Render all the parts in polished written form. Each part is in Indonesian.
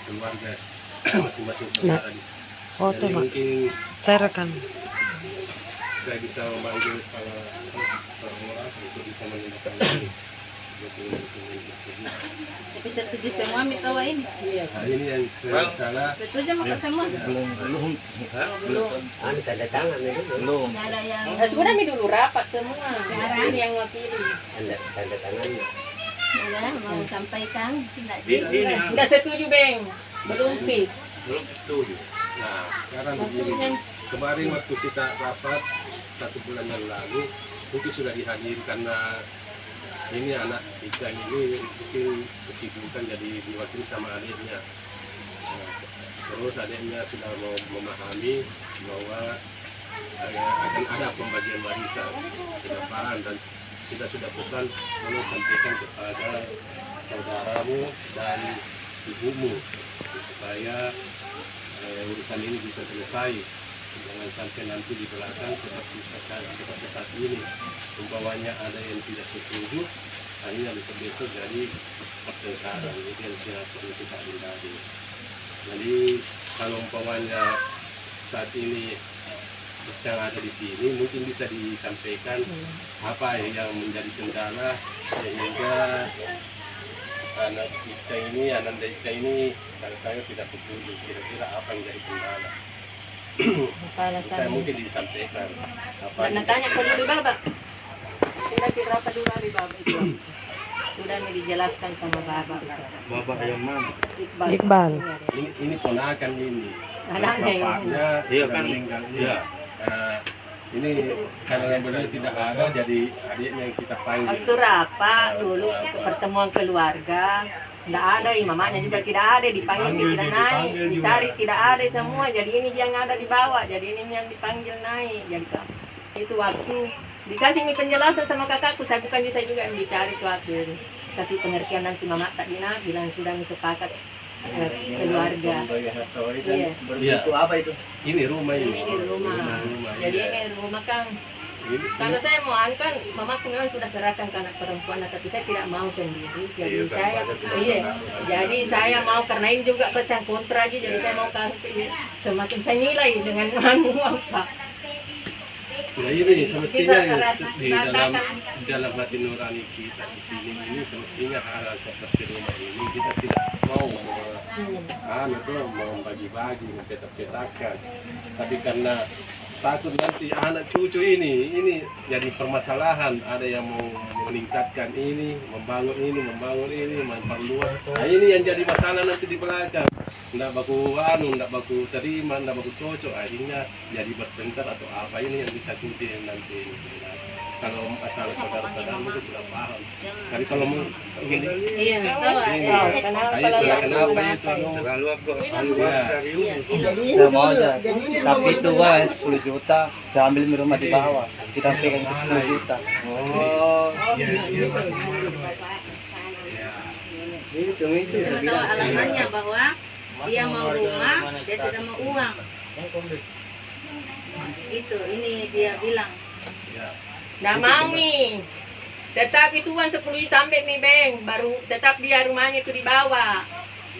keluarga masing-masing saudara di sini. Foto, Jadi Mak. mungkin Saya rekam. saya bisa memanggil salah orang untuk bisa menindaklanjuti dokumen tersebut. Tapi setuju semua mitawain. Iya. Nah, ini yang sekarang salah. Setuju maka semua. Belum. Tanda tangan ini Belum. Nggak ada yang. Nah, sudah mi dulu rapat semua. Ini yang ngapili. tanda tangan. Ada mau sampaikan tidak Ini Udah setuju, Beng. Belum pi. belum setuju. Nah, sekarang Maksudnya begini. Kemarin waktu kita rapat 1 bulan yang lalu, mungkin sudah dihadir karena ini anak Ica ini mungkin kesibukan jadi diwakili sama adiknya. Nah, terus adiknya sudah mau memahami bahwa saya akan ada pembagian warisan ke depan dan kita sudah pesan tolong sampaikan kepada saudaramu dan ibumu supaya urusan ini bisa selesai. Jangan sampai nanti di belakang seperti saat ini umpamanya ada yang tidak setuju, hanya bisa besok jadi pertengkaran. Ini yang tidak perlu kita hindari. Jadi kalau umpamanya saat ini yang ada di sini mungkin bisa disampaikan apa yang menjadi kendala sehingga anak Ica ini, Ananda Ica ini kadang-kadang tidak setuju. Kira-kira apa yang jadi kendala? Saya mungkin disampaikan apa Dan tanya ke dulu Bapak. Sudah berapa dulu hari Bapak itu? Sudah dijelaskan sama Bapak. Bapak yang mana? Iqbal. ini ponakan ini Anaknya yang bapaknya Iya sudah kan? meninggal. Iya. Nah, ini karena yang beliau tidak ada jadi adiknya yang kita panggil. waktu rapat dulu pertemuan keluarga. Tidak ada, mamanya juga tidak ada, dipanggil tidak naik, dicari tidak ada semua. Jadi ini dia yang ada di bawah, jadi ini yang dipanggil naik. Jadi itu waktu dikasih penjelasan sama kakakku, saya bukan bisa juga yang dicari tuh waktu kasih pengertian nanti mama tak dina bilang sudah sepakat keluarga. Iya. Iya. Itu apa itu? Ini rumah ini. Ini rumah. Jadi iya. ini rumah Kang. Ini- Kalau saya mau angkat, mamaku memang sudah serahkan ke anak perempuan, tapi saya tidak mau sendiri. Jadi Iya, kan, saya, pada tidak iya, mau. jadi saya mau karena ini juga pecah kontra aja, jadi saya mau kasih semakin saya nilai dengan anu apa. Nah ini semestinya Bisa di dalam hati nurani kita di sini ini semestinya hal seperti rumah ini kita tidak mau membagi-bagi, mempetak-petakkan. Tapi karena takut nanti anak cucu ini jadi permasalahan, ada yang mau meningkatkan ini, membangun ini, memperluas. Nah ini yang jadi masalah nanti di belakang. Nggak baku terima, nggak baku cocok, akhirnya jadi bertengkar atau apa, ini yang ditakuti nanti ini. Kalau masalah saudara-saudara mungkin sudah paham. Tapi kalau mau ini, Iya, tahu. kenapa itu? Terlalu apa? Iya. Saya mau aja. Tapi itu guys 10 juta. Saya ambil di rumah di bawah. Kita pegang ke 10 juta. Oh. Itu. Cuma tahu alasannya bahwa dia mau rumah, dia tidak mau uang. Itu, ini dia bilang. Nggak mau nih. Tetap itu uang 10 juta ambil nih Beng, baru tetap dia rumahnya itu di bawah.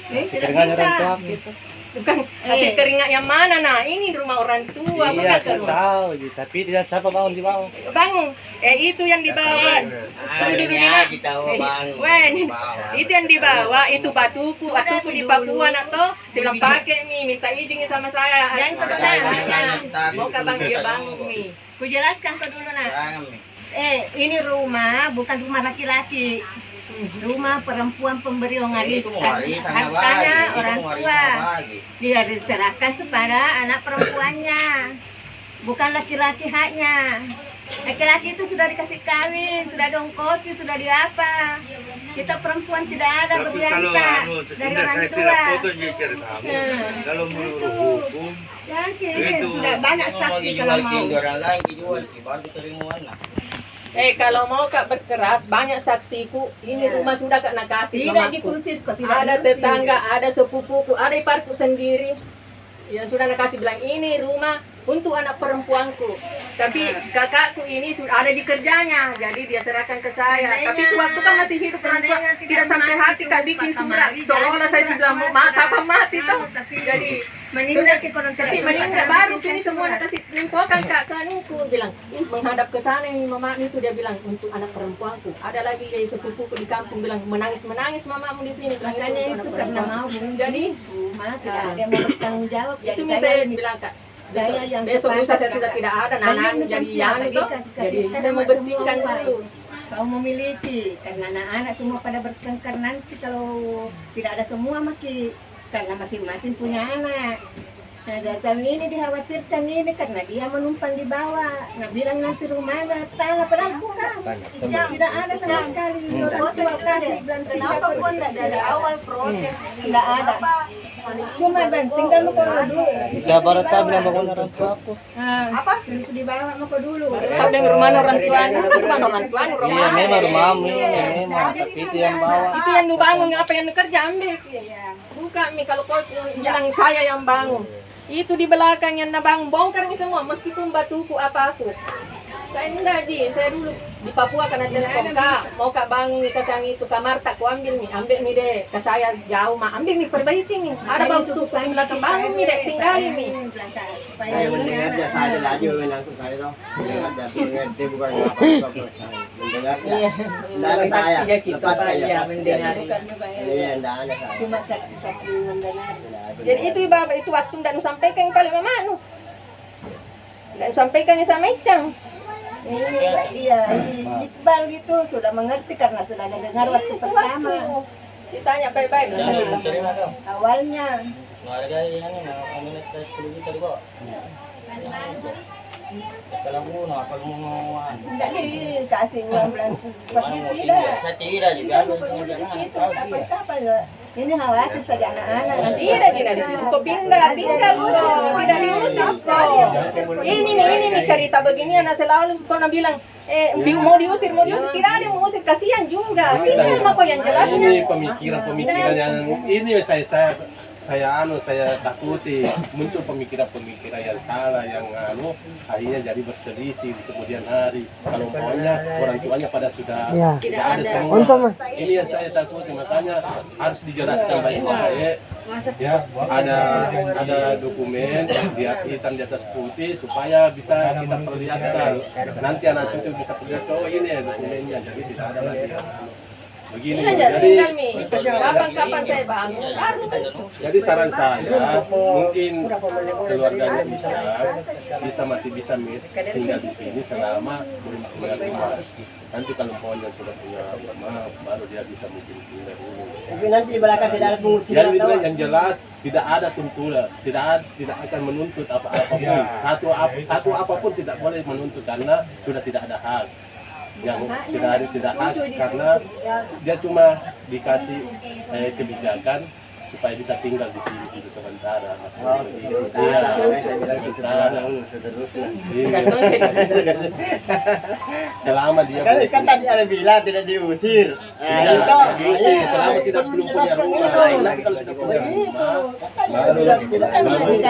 Ini tidak Keringat orang tua. bisa. Bukan kasih teringat yang mana nah, ini rumah orang tua, Iya, bukan saya rumah. tahu. Tapi tidak siapa bangun di bawah. Bangun, itu yang di bawah. Itu dulu nak. Wen, itu yang di bawah, itu batuku di Papua nak toh. Saya bilang pakai nih, minta izin sama saya. Yang kedua, Mau ke bang dia bangun nih. ku jelaskan ke dulu nak. Ini rumah bukan rumah laki-laki. Rumah perempuan pemberi warisan. Hartanya orang tua. Dia diserahkan kepada anak perempuannya. Bukan laki-laki haknya. Laki-laki itu sudah dikasih kawin, sudah dongkosi, sudah diapa. Kita perempuan tidak ada Tapi kalau berjasa dari orang saya tua. tidak foto nyikir kamu. Kalau menurut hukum Yakin, Itu. sudah banyak saksi kalau mau. Kalau mau kak berkeras, banyak saksiku. Ini rumah sudah kak nak kasih Tidak mamaku. dikusir kok, tidak Ada dikusir. tetangga, ada sepupuku, ada iparku sendiri. Yang sudah nak kasih bilang ini rumah untuk anak perempuanku. Tapi kakakku ini sudah ada di kerjanya, jadi dia serahkan ke saya. Tapi itu waktu kan masih hidup orang tua, tidak sampai hati Kak bikin surat. Seolah-olah saya sudah mau kapan mati tuh. Jadi meninggal ke orang tapi meninggal baru ini semua kasih limpokan Kak kaninku bilang, menghadap ke sana nih mama itu dia bilang untuk anak perempuanku. Ada lagi dari sepupuku di kampung bilang menangis mamamu di sini. Makanya itu karena mau jadi rumah tidak ada yang mau bertanggung jawab. itu saya bilang Kak. Besok lusa saya sudah tidak ada, Nana jadi yang itu, jadi saya mau bersihkan dulu. Kau memiliki, karena anak-anak semua pada bertengkar nanti kalau tidak ada semua maki, karena masing-masing punya anak. Nah, datang ini dikhawatirkan ini karena dia menumpang di bawah. Nah, bilang nanti rumah ada tanah padahal bukan. Tidak ada sama sekali. Kenapa pun dari awal protes? Tidak ada. Cuma bang, tinggal lu dulu. Ya baru tahu bilang bangun orang tua aku. Apa? Di bawah mau dulu. Kau dengan rumah orang tua, rumah orang tua, Iya memang rumahmu, memang. Tapi itu yang bawa. itu yang lu bangun, apa yang lu kerja ambil. Bukan Mi, kalau kau bilang saya yang bangun. Itu di belakang yang nabang bongkar mi semua meskipun batuku apa aku. Saya enggak saya dulu di Papua karena telepon Kak, mau Kak bangun nih kasang itu kamar tak ku ambil mi deh. Ke saya jauh mah ambil mi perbaiki mi. Ada bau tuh di belakang bangun mi deh tinggalin mi. Saya mendengar dia saya lagi menangkut saya dong. Mendengar dia bukan apa-apa. Mendengar ya. Dari saya lepas saya mendengar. Iya, enggak ada saya. Cuma kaki mendengar. Jadi itu Bapak itu waktu ndak sampaikan paling mama nu. Ndak sampaikan sama Icang. Iya, Iqbal gitu sudah mengerti karena sudah ada dengar waktu pertama. Ditanya baik-baik. Awalnya. Harga yang ini minat 10 juta di bawah. Kalau apa mau Enggak dikasih uang bulan seperti tidak. saya tidak juga Apa ya? Ini khawatir saja anak-anak. Tidak di situ kok tinggal loh, tidak diusir kok. Ini nih cerita begini anak selalu sekolah bilang, mau diusir tidak ada yang mau usir, kasihan juga. Tinggal mah kok yang jelasnya. Ini pemikiran yang ini saya takuti muncul pemikiran yang salah yang akhirnya jadi berselisih di kemudian hari. Kalau maunya orang tuanya pada sudah tidak ada semua. Ini yang saya takuti, makanya harus dijelaskan baik-baik. Ya, ada dokumen hitam di atas putih supaya bisa kita perlihatkan. Nanti anak cucu bisa perlihat ini dokumennya, jadi tidak ada lagi. Begini, jadi kapan saya bangun jadi saran saya mungkin keluarganya masih bisa tinggal di sini selama belum punya rumah. Nanti kalau pohonnya sudah punya rumah baru dia bisa mungkin tinggal dulu. Tapi nanti di belakang tidak ada pengungsian. Yang jelas tidak ada tuntutan, tidak akan menuntut apa-apapun. Satu apapun tidak boleh menuntut karena sudah tidak ada hak. Yang tidak hak karena dia cuma dikasih kebijakan supaya bisa tinggal di sini dulu sementara. Selama dia kan tadi ada bilang tidak diusir. Diusir selama tidak belum punya rumah. Nanti kalau sudah punya rumah baru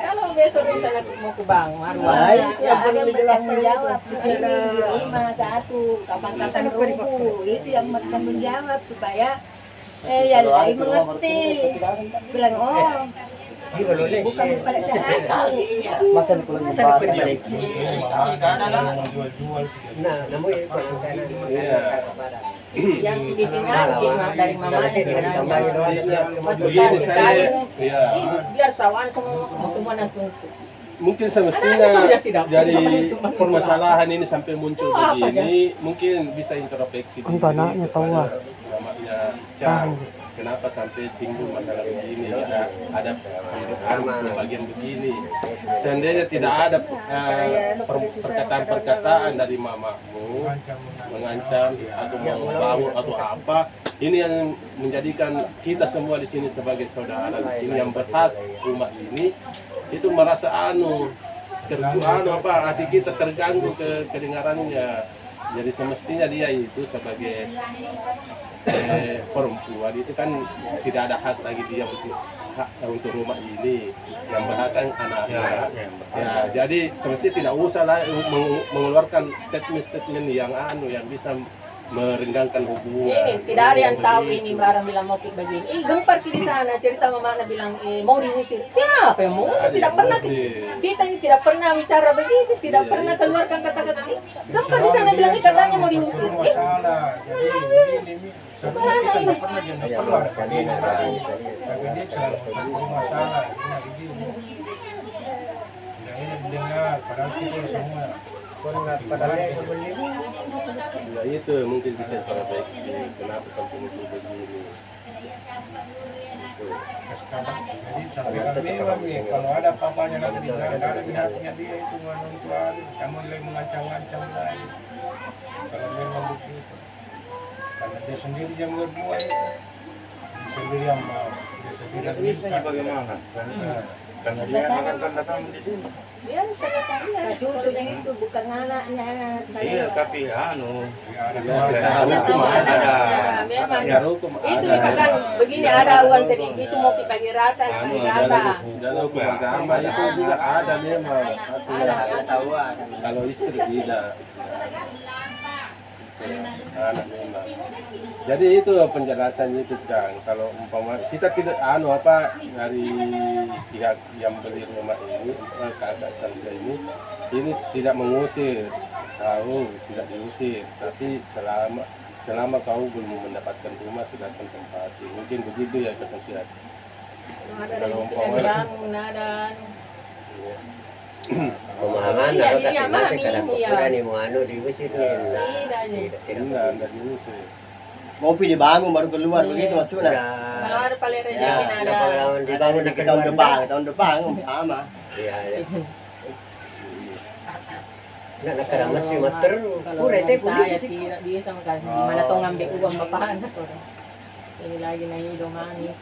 kalau besok misalnya mau ke bank ada bertanggung jawab ini rumah satu kapan-kapan rubuh itu yang bertanggung jawab supaya yang lain mengerti bilang bukan pada saya Masa diperbaiki. Nah, namun yang didengar dari mamanya begini saya biar sawan semua nanti. Mungkin semestinya dari permasalahan ini sampai muncul begini mungkin bisa introspeksi anaknya tahu namanya Cang. Kenapa sampai timbul masalah begini, ada bagian begini. Seandainya tidak ada perkataan-perkataan dari mamamu mengancam atau membawa atau apa, ini yang menjadikan kita semua di sini sebagai saudara di sini yang berhak rumah ini itu merasa hati kita terganggu kedengarannya. Jadi semestinya dia itu sebagai perempuan itu kan tidak ada hak lagi dia untuk hak untuk rumah ini, yang berhak kan anaknya. Ya, jadi semestinya tidak usah lah mengeluarkan statement-statement yang yang bisa merenggangkan hubungan. Ini tidak ada yang tahu ini barang bilang mau kayak begini. Gempar di sana cerita mama bilang mau diusir. Siapa yang mau usir? Tidak pernah kita ini tidak pernah bicara begitu, tidak pernah keluarkan kata-kata ini. Gempar di sana bilang katanya mau diusir. Sebenarnya kita pernah jadi keluar dari tapi dia selalu masalah begini. Yang ini mendengar padahal kita semua Nah itu mungkin bisa terkoreksi kenapa sampai itu begini. Jadi sampaikan memang nih kalau ada papanya nanti bilang ada pihaknya dia itu orang tua kamu mulai mengancam-ancam lagi. Kalau memang begitu. Karena dia sendiri yang berbuat, dia sendiri yang mau, dia sendiri yang bisa bagaimana? Karena dia akan datang di sini. Dia cucunya itu bukan anaknya. Iya, tapi anu. Itu misalkan begini ada uang sedikit itu mau kita rata dalam hukum agama itu juga ada memang. Kalau istri tidak. Anak memang. Jadi itu penjelasannya itu Cang. Kalau umpama kita tidak dari pihak yang beli rumah ini, kakak saya ini tidak mengusir, tidak diusir, tapi selama kau belum mendapatkan rumah silahkan tempati. Mungkin begitu ya kesaksian. Kalau umpama pemahaman atau kasih nasi kada ukuran ni mo diusir tidak diusir. Ngopi dibangun baru keluar begitu maksudnya. Kalau ada paling rezeki Ada pengalaman dibangun di tahun depan sama. Iya. Nak kada mesti mater pura teh saya tidak bisa makan gimana tuh ngambil uang bapak ini lagi na hidung manis.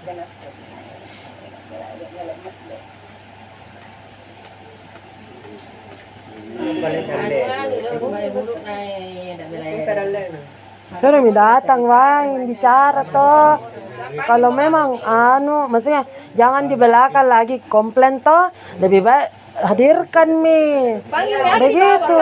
Suruh mi datang Wang bicara toh. Kalau memang maksudnya jangan di belakang lagi komplain toh, lebih baik hadirkan mi. Begitu.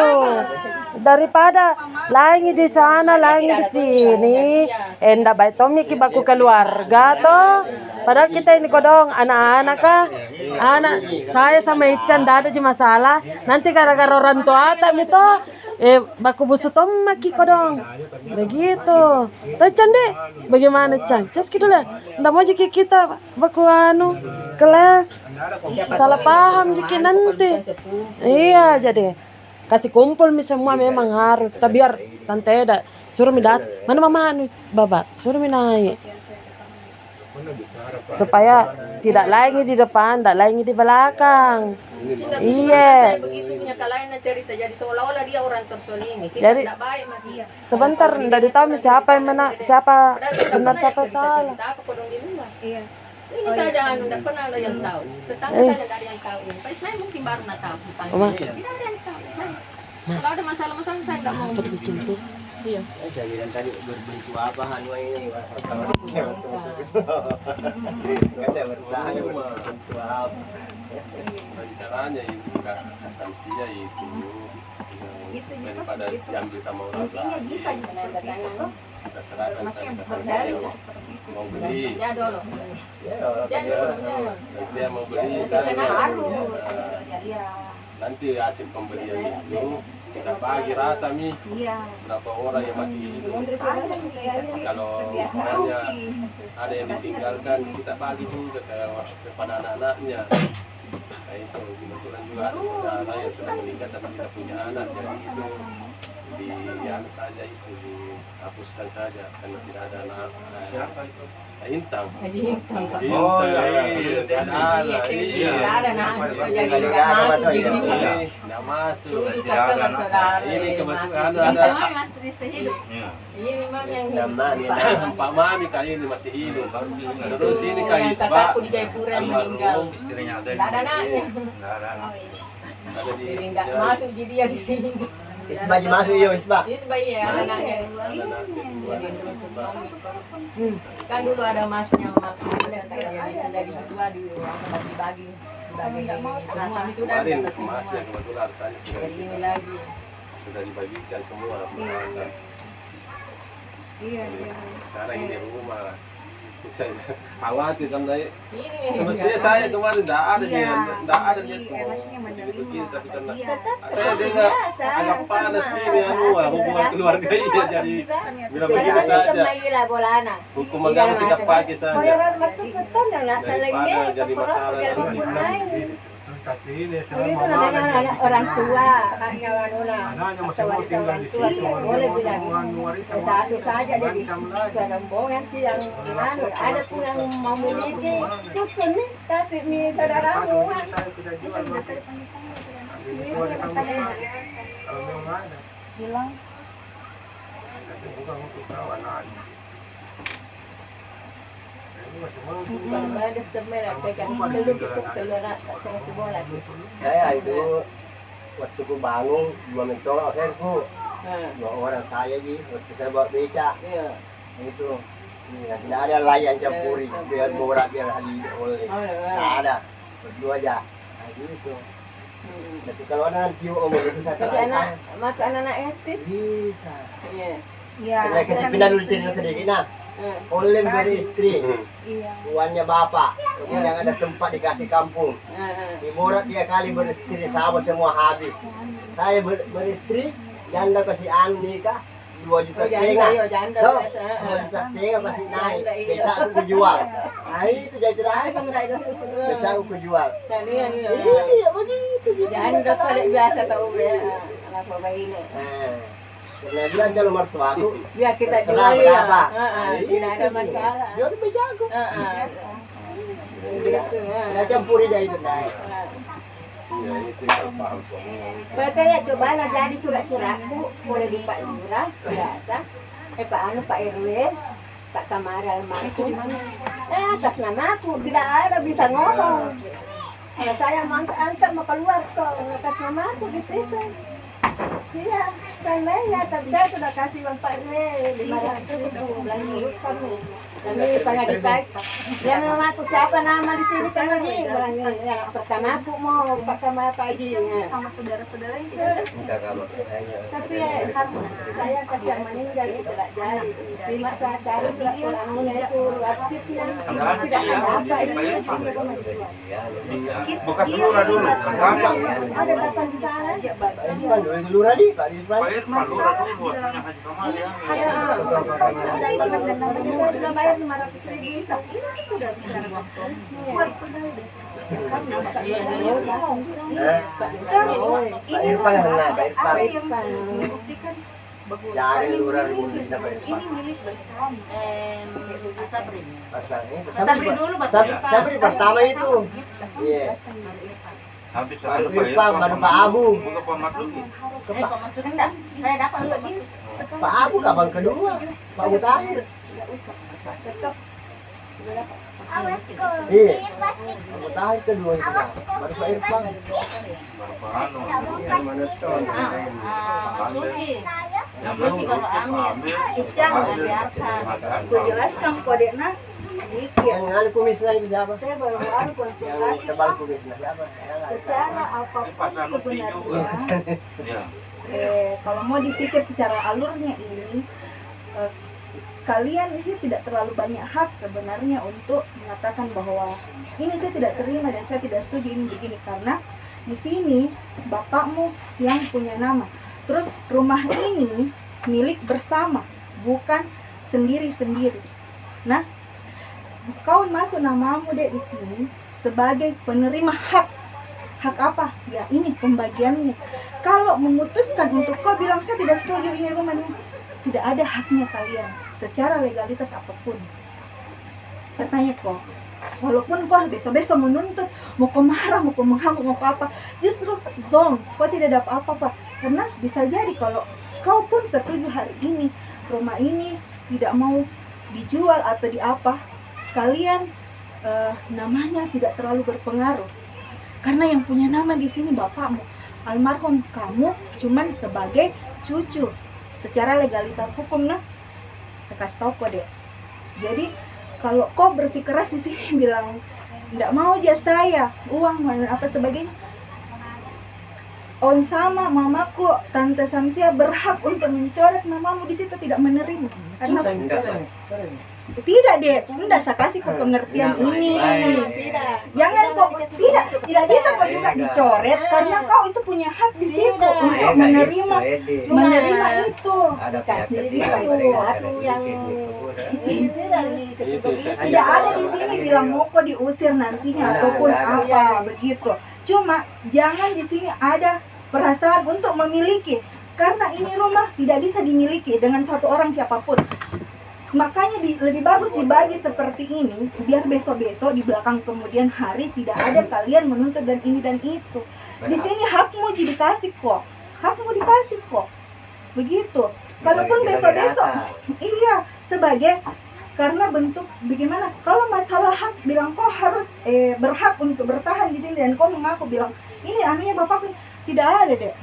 Daripada lain di sana, lain di sini, endak baik tomi kibaku keluarga toh. Padahal kita ini kodong anak-anak anak saya sama Ican tidak ada masalah. Nanti gara-gara orang tua tak mito baku busuk tom maki kodong. Begitu. Tapi Ican deh, bagaimana Ican? Just gitu lah. Ndak mau jiki kita baku kelas. Salah paham jiki nanti. Iya jadi kasih kumpul mi semua memang harus. Tapi biar tante Eda suruh mi mana mama babat suruh mi naik. Supaya tidak lagi di depan, tidak lagi di belakang. Iya. Begitu nyatalain cerita jadi seolah-olah dia orang tersolimi. Jadi tidak baik sama dia. sebentar dari tahu siapa yang mana, siapa benar siapa salah. Apa kodong di rumah? Iya. Ini saja tidak pernah ada yang tahu. Tetangga saja tidak ada yang tahu. Pak Ismail mungkin baru nak tahu. Tidak ada yang tahu. Kalau ada masalah-masalah saya tidak mau. Iya. Saya bilang tadi berbentuk apa Hanwai ini? Saya bertahan berbentuk apa? Rencananya itu kan asumsinya itu daripada diambil sama orang lain. Kita serahkan saya mau beli. Ya dulu. Saya mau beli nanti hasil pembelian itu kita bagi rata nih berapa orang yang masih hidup. Kalau orangnya ada yang ditinggalkan kita bagi juga kepada anak-anaknya. Nah itu kebetulan juga ada saudara yang sudah meninggal tapi tidak punya anak, jadi itu dianu saja itu dihapuskan saja karena tidak ada anak. Siapa itu? Intang. Oh iya. Ada nak jadi nggak masuk jadi nggak masuk. Ini kebetulan ada masih hidup. ini memang yang Pak Mami kayak ini masih hidup. Terus ini kayak Isba di Jayapura meninggal. Istrinya ada. Tidak ada anaknya. Enggak ada anak. ada di Jadi nggak masuk jadi dia di sini. Isba masuk iyo Isba. Isba iya, anaknya dulu. Jadi terus kan dulu ada masnya jadi sudah dijual di uang dibagi. Nah, kami sudah Kemarin dapat semua. emasnya kebetulan tadi sudah Jadi ini lagi. sudah dibagikan semua. Iya. Sekarang ini rumah. Saya khawatir kan naik. Ini Semestinya saya kemarin tidak ada dia, tidak ada dia Maksudnya begini, tapi karena Iya. saya dengar agak panas ini hubungan keluarga ini jadi bilang begini saja. Hukum agama kita pakai saja daripada jadi masalah. Tapi ini Itu selama namanya orang tua, kakaknya anaknya masih mau tinggal di situ. boleh bilang Warisan satu saja dari situ rombongan nanti yang anu ada pun yang mau memiliki cucu nih tapi nih saudaramu kan saya tidak jual berarti. Itu ada kamu. Kalau memang ada, Bilang tapi bukan untuk tahu anaknya. Ini masih mau bukan ada semerah pegang telur cukup telur sama bola Saya itu waktu ku bangun 2 menit akhirku 2 orang saya gitu waktu saya bawa beca Iya. itu tidak ada layan campuri biar borak biar hari oleh nggak ada berdua aja nah gitu. Tapi kalau ada nanti omong itu saya tapi anak maka anak SD bisa. Iya. iya. Nah, kita pindah dulu cerita sedikit nah. Oleh beristri, Iya. tuannya bapak, kemudian ada tempat dikasih kampung. Ibarat dia kali beristri sama semua habis. Saya beristri, janda kasih nikah 2,5 juta. Tuh, 2,5 juta kasih naik. Beca aku jual. Nah itu jadi terakhir. Beca aku jual. Iya begitu. jangan dapat biasa tahu ya anak bapak ini Karena bilang calon mertua aku. biar kita Terserah jual ya berapa. tidak ada masalah Dia udah beca aku. gitu Nggak campuri dia itu naik. Ya itu yang paham semua. Makanya coba lah jadi surat-suratku boleh di Pak Lurah biasa. Pak Anu Pak RW, Pak Kamara almarhum. Atas nama aku tidak ada bisa ngomong. Kalau saya angkat mau keluar kok atas nama aku di sini. Iya, saya tapi saya sudah kasih uang Pak RW 500.000 belanja kami. Kami tanya di Pak. Dia nama aku siapa nama di sini kan ini yang pertama aku mau Pak Kamara Pak Haji. Sama saudara-saudara yang tidak Tapi harus saya kerja meninggal itu tidak jadi. Lima saat cari orangnya itu aktifnya tidak ada apa ini. Bekas lurah dulu. Ada datang di sana. Irfan dulu itu lurah di Pak Irfan. Pak Irfan lurah dulu, waktunya Haji Kamal ya. Ada itu dan sudah bayar 500.000 bisa. ini sih sudah bisa buat saudara. Pak Irfan yang Pak Irfan. Apa yang membuktikan bahwa Cari lurah ini dulu kita Pak Irfan. milik bersama. Sabri dulu Sabri pertama itu. Iya. Habis Pak ada Pak Irfan Irfan, baru Pak Abu. bukan Pak Matluki. Saya dapat lebih Pak Abu kapan kedua? Pak Mutahir. Iya. Pak Mutahir kedua itu. Baru Pak Irfan. Baru Pak Anu. Mana ton? Yang baru Pak Amir. Icang aku jelaskan kodenya dikit. Yang nganu kumisnya itu siapa? Saya baru Yang konsultasi tebal kumisnya siapa? secara Ini apapun Pak Sanusi juga. sebenarnya. Ya. Kalau mau dipikir secara alurnya ini, kalian ini tidak terlalu banyak hak sebenarnya untuk mengatakan bahwa ini saya tidak terima dan saya tidak setuju ini begini, karena di sini bapakmu yang punya nama. Terus rumah ini milik bersama, bukan sendiri-sendiri. Nah, kau masuk namamu deh di sini sebagai penerima hak. Hak apa? Ya ini pembagiannya. Kalau memutuskan untuk kau bilang saya tidak setuju ini rumahnya, tidak ada haknya kalian secara legalitas apapun. Katanya kok, walaupun kau besok-besok menuntut, mau kau marah, mau kau mengamuk, mau kau apa, justru zong, kau tidak ada apa-apa. Karena bisa jadi kalau kau pun setuju hari ini rumah ini tidak mau dijual atau di apa, kalian namanya tidak terlalu berpengaruh. Karena yang punya nama di sini bapakmu. almarhum kamu cuman sebagai cucu secara legalitas hukum. Nah, saya kasih tahu kok deh. Jadi kalau kau bersikeras di sini bilang nggak mau aja saya uang dan apa sebagainya, on sama mamaku Tante Samsia berhak untuk mencoret mamamu di situ, tidak menerima karena tidak deh, enggak saya kasih kok pengertian ini. Jangan kok tidak bisa kok juga dicoret karena kau itu punya hak di situ untuk menerima itu. Satu yang Tidak ada di sini bilang mau kok diusir nantinya ataupun apa begitu. Cuma jangan di sini ada perasaan untuk memiliki, karena ini rumah tidak bisa dimiliki dengan satu orang siapapun. Makanya lebih bagus dibagi seperti ini, biar besok-besok di belakang kemudian hari tidak ada kalian menuntut dan ini dan itu. Di sini hakmu dikasih kok, hakmu dikasih kok, begitu. Kalaupun besok-besok, iya sebagai karena bentuk bagaimana? Kalau masalah hak bilang kok harus berhak untuk bertahan di sini dan kau mengaku bilang ini anunya bapakku, tidak ada deh,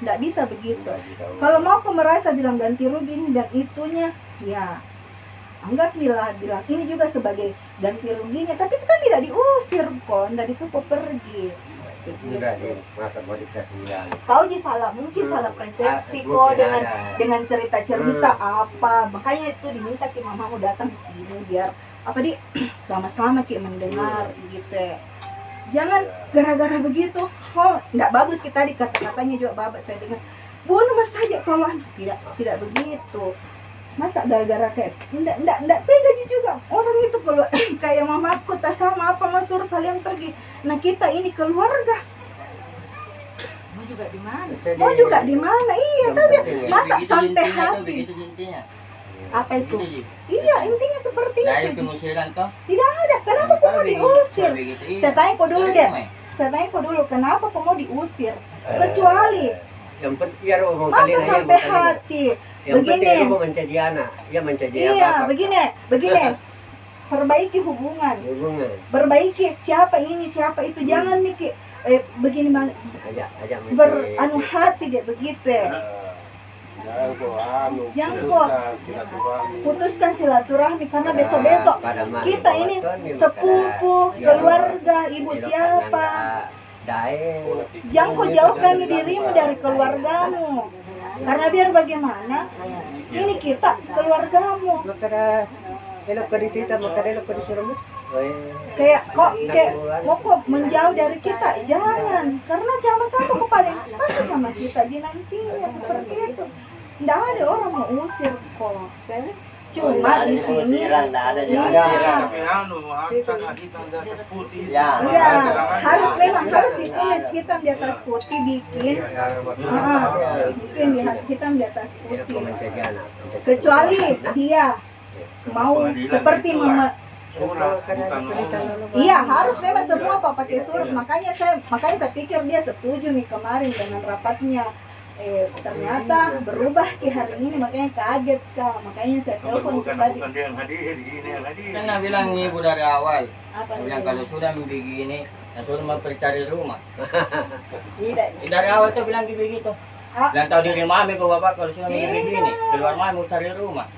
tidak bisa begitu. Kalau mau kau merasa bilang ganti rugi ini dan itunya, ya anggap bilang ini juga sebagai ganti ruginya, tapi itu kan tidak diusir kok, tidak disuruh pergi. Masa mau dikasih Kau salah, mungkin salah persepsi kok dengan cerita-cerita apa, makanya itu diminta ki mamamu datang ke sini biar apa sama-sama ki mendengar gitu. Jangan gara-gara begitu, nggak bagus kita kata-katanya juga bapak saya dengar. Bunuh mas saja kalau tidak begitu. Masa gara-gara kayak enggak tega juga orang itu kalau kayak mamaku tak sama apa mas suruh kalian pergi. Nah kita ini keluarga mau juga di mana iya saja masa sampai hati apa itu iya intinya seperti itu tidak ada kenapa kau mau diusir. Saya tanya kau dulu deh, kenapa kau mau diusir kecuali yang penting masa sampai hati begini menjadi anak ya menjadi iya begini perbaiki hubungan perbaiki siapa ini siapa itu jangan mikir begini beranu hati dia begitu jangan kok putuskan silaturahmi karena besok-besok kita ini sepupu keluarga ibu siapa. Jangan kau jauhkan dirimu dari keluargamu, karena biar bagaimana ini kita keluargamu. Kayak mau kok menjauh dari kita, jangan, karena sama-sama kok paling pasti sama kita nantinya seperti itu. Nggak ada orang mau usir kok. Cuma di sini harus ditulis hitam di atas putih bikin hitam di atas putih. Kecuali dia mau seperti iya harus memang semua pakai surat. Makanya saya pikir dia setuju nih kemarin dengan rapatnya. Ternyata berubah ke hari ini, makanya kaget kak, makanya saya telepon tadi. Bukan dia yang hadir, ini yang hadir. Kan bilang ibu dari awal, bilang kalau sudah begini, sudah mau cari rumah. Tidak. Dari awal tuh bilang begitu. Dan tahu diri mami kok bapak kalau sudah begini, keluar mami mau cari rumah.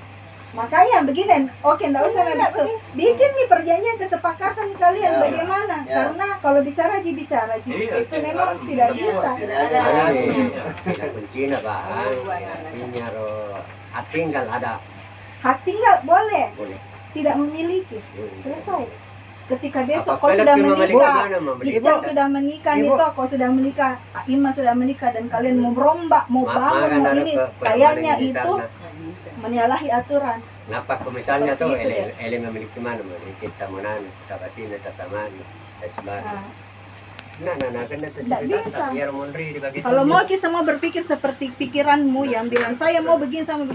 Makanya begini, oke enggak usah begitu. Bikin nih perjanjian kesepakatan kalian bagaimana? Karena kalau bicara itu memang tidak bisa. Tidak kuncinya Pak. Artinya hak tinggal ada. Hak tinggal boleh. Tidak memiliki. Selesai. Ketika besok kau sudah menikah, Icam sudah menikah, Nito kau sudah menikah, Ima sudah menikah dan kalian mau berombak, mau bangun, mau ini kayaknya itu menyalahi aturan. Kenapa misalnya tuh Eli memiliki mana? Kita mana? Kita kasih kita sama kita sebar. Nah, kan itu bisa. Biar Monri dibagi. Kalau mau kita semua berpikir seperti pikiranmu yang bilang saya mau begini sama begini.